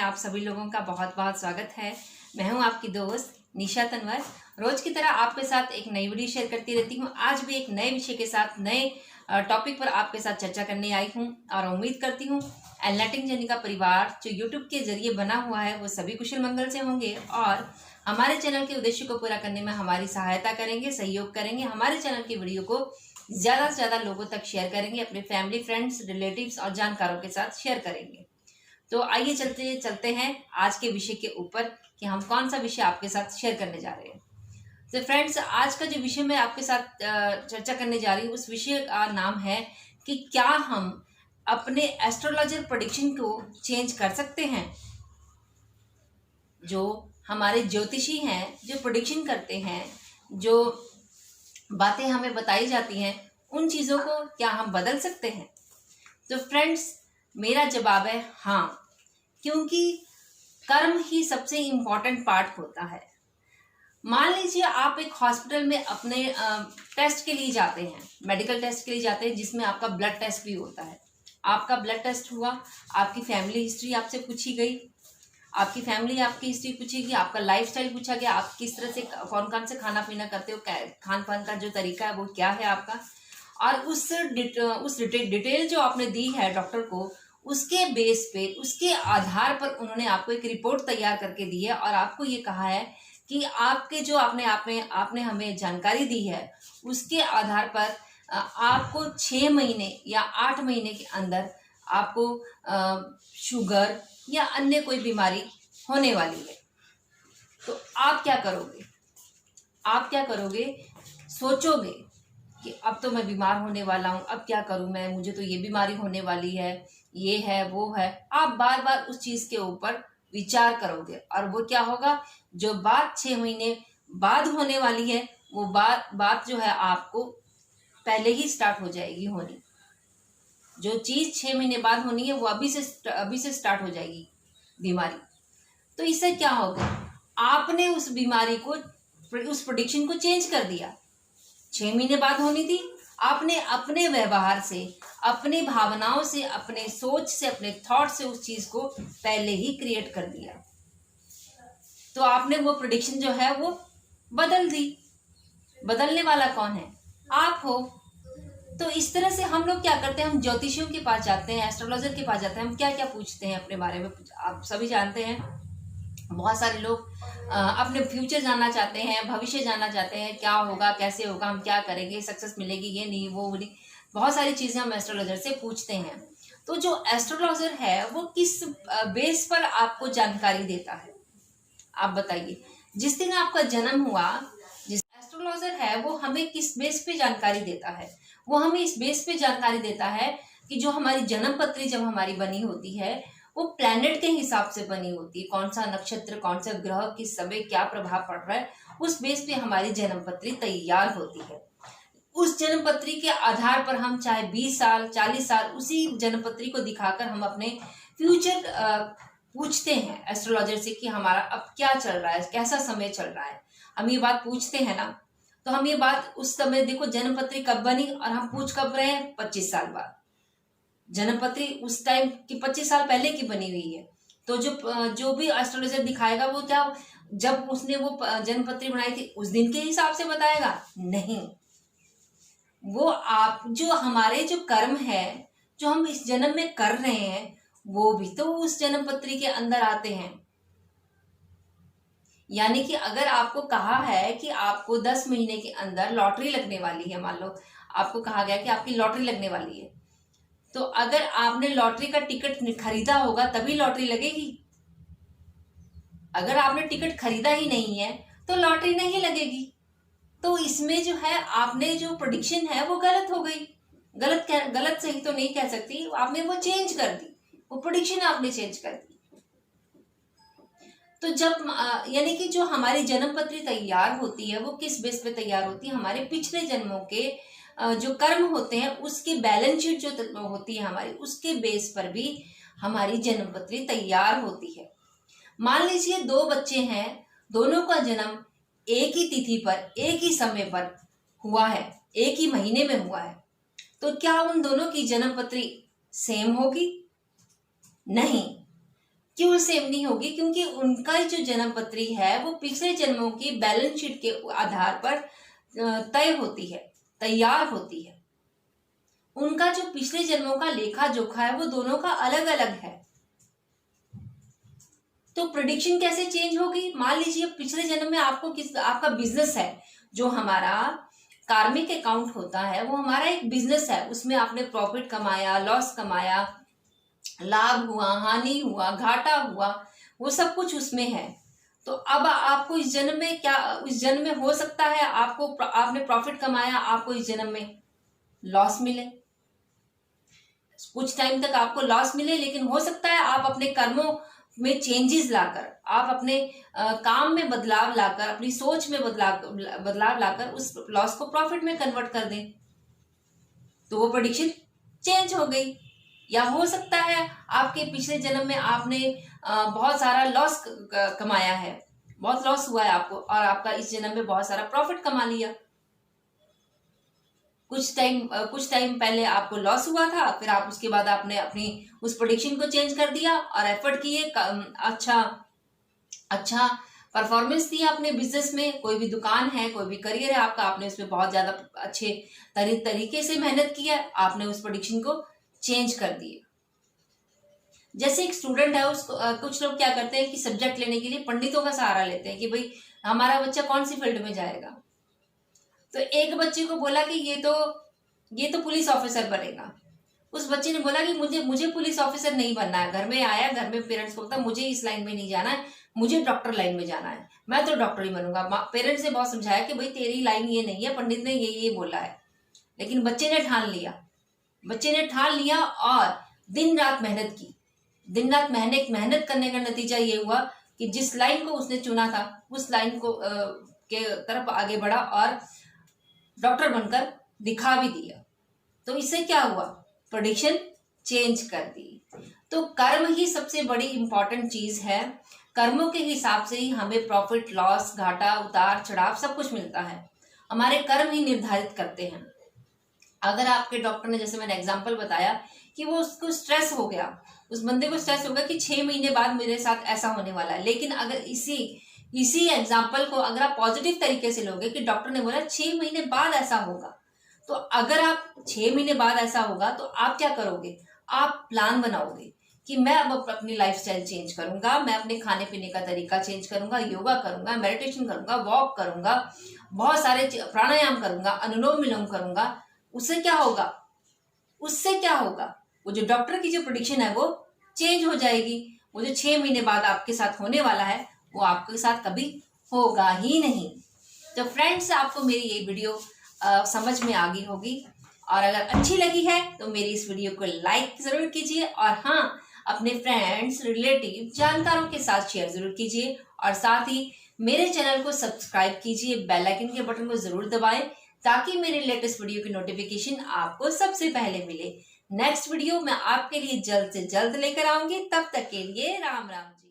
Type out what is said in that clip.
आप सभी लोगों का बहुत बहुत स्वागत है। मैं हूं आपकी दोस्त निशा तनवर। रोज की तरह आपके साथ एक नई वीडियो शेयर करती रहती हूं। आज भी एक नए विषय के साथ नए टॉपिक पर आपके साथ चर्चा करने आई हूं और उम्मीद करती हूं एनलाइटिंग जर्नी का परिवार जो यूट्यूब के जरिए बना हुआ है वो सभी कुशल मंगल से होंगे और हमारे चैनल के उद्देश्य को पूरा करने में हमारी सहायता करेंगे, सहयोग करेंगे। हमारे चैनल की वीडियो को ज्यादा से ज्यादा लोगों तक शेयर करेंगे, अपने फैमिली, फ्रेंड्स, रिलेटिव्स और जानकारों के साथ शेयर करेंगे। तो आइए चलते हैं आज के विषय के ऊपर कि हम कौन सा विषय आपके साथ शेयर करने जा रहे हैं। तो फ्रेंड्स, आज का जो विषय मैं आपके साथ चर्चा करने जा रही हूँ उस विषय का नाम है कि क्या हम अपने एस्ट्रोलॉजर प्रेडिक्शन को चेंज कर सकते हैं। जो हमारे ज्योतिषी हैं, जो प्रेडिक्शन करते हैं, जो बातें हमें बताई जाती हैं, उन चीजों को क्या हम बदल सकते हैं। तो फ्रेंड्स, मेरा जवाब है हाँ, क्योंकि कर्म ही सबसे इम्पोर्टेंट पार्ट होता है। मान लीजिए आप एक हॉस्पिटल में अपने टेस्ट के लिए जाते हैं, मेडिकल टेस्ट के लिए जाते हैं, जिसमें आपका ब्लड टेस्ट भी होता है। आपका ब्लड टेस्ट हुआ, आपकी फैमिली हिस्ट्री आपसे पूछी गई, आपकी फैमिली आपकी हिस्ट्री पूछेगी, आपका लाइफस्टाइल पूछा गया, आप किस तरह से कौन कौन से खाना पीना करते हो, खान पान का जो तरीका है वो क्या है आपका, और उस डिटेल जो आपने दी है डॉक्टर को, उसके बेस पे, उसके आधार पर उन्होंने आपको एक रिपोर्ट तैयार करके दी है और आपको ये कहा है कि आपके जो आपने हमें जानकारी दी है उसके आधार पर आपको 6 महीने या 8 महीने के अंदर आपको शुगर या अन्य कोई बीमारी होने वाली है। तो आप क्या करोगे? आप क्या करोगे? सोचोगे कि अब तो मैं बीमार होने वाला हूं, अब क्या करूं मैं, मुझे तो ये बीमारी होने वाली है, ये है वो है। आप बार बार उस चीज के ऊपर विचार करोगे और वो क्या होगा, जो बात 6 महीने बाद होने वाली है वो बात जो है आपको पहले ही स्टार्ट हो जाएगी होनी। जो चीज 6 महीने बाद होनी है वो अभी से स्टार्ट हो जाएगी बीमारी। तो इससे क्या होगा, आपने उस बीमारी को, उस प्रेडिक्शन को चेंज कर दिया। 6 महीने बाद होनी थी, आपने अपने व्यवहार से, अपने भावनाओं से, अपने सोच से, अपने थॉट से उस चीज को पहले ही क्रिएट कर दिया। तो आपने वो प्रेडिक्शन जो है वो बदल दी। बदलने वाला कौन है? आप हो। तो इस तरह से हम लोग क्या करते हैं, हम ज्योतिषियों के पास जाते हैं, एस्ट्रोलॉजर के पास जाते हैं, हम क्या क्या पूछते हैं अपने बारे में। आप सभी जानते हैं, बहुत सारे लोग अपने फ्यूचर जानना चाहते हैं, भविष्य जानना चाहते हैं, क्या होगा, कैसे होगा, हम क्या करेंगे, सक्सेस मिलेगी, ये नहीं वो नहीं, बहुत सारी चीजें हम एस्ट्रोलॉजर से पूछते हैं। तो जो एस्ट्रोलॉजर है वो किस बेस पर आपको जानकारी देता है, आप बताइए। जिस दिन आपका जन्म हुआ, जिस एस्ट्रोलॉजर है वो हमें किस बेस पे जानकारी देता है? वो हमें इस बेस पे जानकारी देता है कि जो हमारी जन्म पत्री जब हमारी बनी होती है वो प्लैनेट के हिसाब से बनी होती है। कौन सा नक्षत्र, कौन सा ग्रह, किस समय क्या प्रभाव पड़ रहा है, उस बेस पे हमारी जन्म पत्री तैयार होती है। उस जन्म पत्री के आधार पर हम चाहे 20 साल, 40 साल उसी जन्म पत्री को दिखाकर हम अपने फ्यूचर पूछते हैं एस्ट्रोलॉजर से कि हमारा अब क्या चल रहा है, कैसा समय चल रहा है। हम ये बात पूछते हैं ना, तो हम ये बात उस समय, देखो जन्म पत्री कब बनी और हम पूछ कब रहे हैं, 25 साल बाद। जन्म पत्री उस टाइम की 25 साल पहले की बनी हुई है। तो जो भी एस्ट्रोलॉजर दिखाएगा वो क्या, जब उसने वो जन्म पत्री बनाई थी उस दिन के हिसाब से बताएगा? नहीं, वो आप जो हमारे जो कर्म है, जो हम इस जन्म में कर रहे हैं, वो भी तो उस जन्म पत्री के अंदर आते हैं। यानी कि अगर आपको कहा है कि आपको 10 महीने के अंदर लॉटरी लगने वाली है, मान लो आपको कहा गया कि आपकी लॉटरी लगने वाली है, तो अगर आपने लॉटरी का टिकट खरीदा होगा तभी लॉटरी लगेगी। अगर आपने टिकट खरीदा ही नहीं है तो लॉटरी नहीं लगेगी। तो इसमें जो है आपने जो प्रेडिक्शन है वो गलत हो गई। गलत सही तो नहीं कह सकती, आपने वो चेंज कर दी, वो प्रेडिक्शन आपने चेंज कर दी। तो जब यानी कि जो हमारी जन्म पत्री तैयार होती है वो किस बेस पे तैयार होती है, हमारे पिछले जन्मों के जो कर्म होते हैं उसकी बैलेंस शीट जो होती है हमारी, उसके बेस पर भी हमारी जन्म पत्री तैयार होती है। मान लीजिए 2 बच्चे हैं, दोनों का जन्म एक ही तिथि पर, एक ही समय पर हुआ है, एक ही महीने में हुआ है, तो क्या उन दोनों की जन्म पत्री सेम होगी? नहीं। क्यों सेम नहीं होगी? क्योंकि उनका जो जन्म पत्री है वो पिछले जन्मों की बैलेंस शीट के आधार पर तय होती है, तैयार होती है। उनका जो पिछले जन्मों का लेखा जोखा है वो दोनों का अलग अलग है। तो प्रेडिक्शन कैसे चेंज होगी? मान लीजिए पिछले जन्म में आपका बिजनेस है, जो हमारा कार्मिक अकाउंट होता है वो हमारा एक बिजनेस है, उसमें आपने प्रॉफिट कमाया, लॉस कमाया, लाभ हुआ, हानि हुआ, घाटा हुआ, वो सब कुछ उसमें है। तो अब आपको इस जन्म में इस जन्म में हो सकता है आपने प्रॉफिट कमाया, आपको इस जन्म में लॉस मिले, कुछ टाइम तक आपको लॉस मिले, लेकिन हो सकता है आप अपने कर्मों में चेंजेस लाकर, आप अपने काम में बदलाव लाकर, अपनी सोच में बदलाव लाकर उस लॉस को प्रॉफिट में कन्वर्ट कर दें, तो वो प्रेडिक्शन चेंज हो गई। या हो सकता है आपके पिछले जन्म में आपने बहुत सारा लॉस कमाया है, बहुत लॉस हुआ है आपको, और आपका इस जन्म में बहुत सारा प्रॉफिट कमा लिया। कुछ टाइम पहले आपको लॉस हुआ था, फिर आप उसके बाद आपने अपनी उस प्रेडिक्शन को चेंज कर दिया और एफर्ट किए, अच्छा परफॉर्मेंस दिया अपने बिजनेस में। कोई भी दुकान है, कोई भी करियर है आपका, आपने उसमें बहुत ज्यादा अच्छे तरीके से मेहनत किया, आपने उस प्रेडिक्शन को चेंज कर दिए। जैसे एक स्टूडेंट है, उसको कुछ लोग क्या करते हैं कि सब्जेक्ट लेने के लिए पंडितों का सहारा लेते हैं कि भाई हमारा बच्चा कौन सी फील्ड में जाएगा। तो एक बच्चे को बोला कि ये तो पुलिस ऑफिसर बनेगा। उस बच्चे ने बोला कि मुझे पुलिस ऑफिसर नहीं बनना है। घर में आया, घर में पेरेंट्स को बोलता मुझे इस लाइन में नहीं जाना है, मुझे डॉक्टर लाइन में जाना है, मैं तो डॉक्टर ही बनूंगा। पेरेंट्स ने बहुत समझाया कि भाई तेरी लाइन ये नहीं है, पंडित ने ये बोला है, लेकिन बच्चे ने ठान लिया और दिन रात मेहनत की। दिन रात मेहनत करने का नतीजा ये हुआ कि जिस लाइन को उसने चुना था उस लाइन को के तरफ आगे बढ़ा और डॉक्टर बनकर दिखा भी दिया। तो इससे क्या हुआ? प्रेडिक्शन चेंज कर दी। तो कर्म ही सबसे बड़ी इंपॉर्टेंट चीज है। कर्मों के हिसाब से ही हमें प्रॉफिट, लॉस, घाटा, उतार चढ़ाव सब कुछ मिलता है। हमारे कर्म ही निर्धारित करते हैं। अगर आपके डॉक्टर ने, जैसे मैंने एग्जांपल बताया कि वो उसको स्ट्रेस हो गया, उस बंदे को स्ट्रेस हो गया कि 6 महीने बाद मेरे साथ ऐसा होने वाला है, लेकिन अगर इसी एग्जाम्पल को अगर आप पॉजिटिव तरीके से लोगे कि डॉक्टर ने बोला 6 महीने बाद ऐसा होगा, तो अगर आप 6 महीने बाद ऐसा होगा तो आप क्या करोगे? आप प्लान बनाओगे कि मैं अब अपनी लाइफस्टाइल चेंज करूंगा, मैं अपने खाने पीने का तरीका चेंज करूंगा, योगा करूंगा, मेडिटेशन करूंगा, वॉक करूंगा, बहुत सारे प्राणायाम करूंगा, अनुलोम विलोम करूंगा। उससे क्या होगा? वो जो डॉक्टर की जो प्रेडिक्शन है वो चेंज हो जाएगी। वो जो 6 महीने बाद आपके साथ होने वाला है वो आपके साथ कभी होगा ही नहीं। तो फ्रेंड्स, आपको मेरी ये वीडियो समझ में आ गई होगी, और अगर अच्छी लगी है तो मेरी इस वीडियो को लाइक जरूर कीजिए, और हाँ, अपने फ्रेंड्स, रिलेटिव, जानकारों के साथ शेयर जरूर कीजिए, और साथ ही मेरे चैनल को सब्सक्राइब कीजिए, बेल आइकन के बटन को जरूर दबाएं ताकि मेरे लेटेस्ट वीडियो की नोटिफिकेशन आपको सबसे पहले मिले। नेक्स्ट वीडियो मैं आपके लिए जल्द से जल्द लेकर आऊंगी। तब तक के लिए राम राम जी।